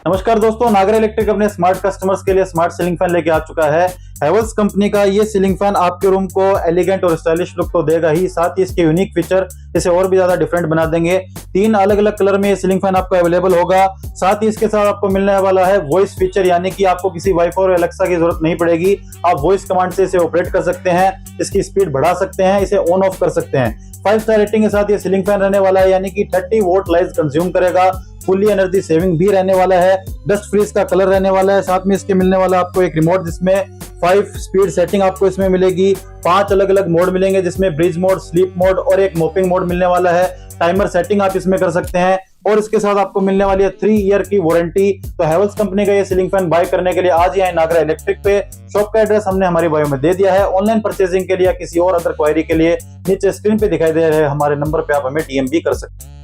नमस्कार दोस्तों, नागरा इलेक्ट्रिक अपने स्मार्ट कस्टमर्स के लिए स्मार्ट सीलिंग फैन लेके आ चुका है। हैवल्स कंपनी का ये सीलिंग फैन आपके रूम को एलिगेंट और स्टाइलिश लुक तो देगा ही, साथ ही इसके यूनिक फीचर इसे और भी ज्यादा डिफरेंट बना देंगे। 3 अलग अलग कलर में ये सीलिंग फैन आपको अवेलेबल होगा। साथ ही इसके साथ आपको मिलने वाला है वॉइस फीचर, यानी कि आपको किसी वाईफाई और एलेक्सा की जरूरत नहीं पड़ेगी। आप वॉइस कमांड से इसे ऑपरेट कर सकते हैं, इसकी स्पीड बढ़ा सकते हैं, इसे ऑन ऑफ कर सकते हैं। 5 स्टार रेटिंग के साथ ये सीलिंग फैन रहने वाला है, यानी कि 30 वोट लाइट कंज्यूम करेगा। फुल्ली एनर्जी सेविंग भी रहने वाला है। डस्ट फ्री इसका कलर रहने वाला है। साथ में इसके मिलने वाला आपको एक रिमोट, जिसमें 5 स्पीड सेटिंग आपको इसमें मिलेगी। 5 अलग अलग मोड मिलेंगे, जिसमें ब्रीज मोड, स्लीप मोड और एक मोपिंग मोड मिलने वाला है। टाइमर सेटिंग आप इसमें कर सकते हैं और इसके साथ आपको मिलने वाली है 3 ईयर की वारंटी। तो हैवल्स कंपनी का ये सीलिंग फैन बाय करने के लिए आज ही आए नागरा इलेक्ट्रिक पे। शॉप का एड्रेस हमने हमारी बायो में दे दिया है। ऑनलाइन परचेजिंग के लिए या किसी और अदर क्वायरी के लिए नीचे स्क्रीन पे दिखाई दे रहे हमारे नंबर पे आप हमें डीएम भी कर सकते हैं।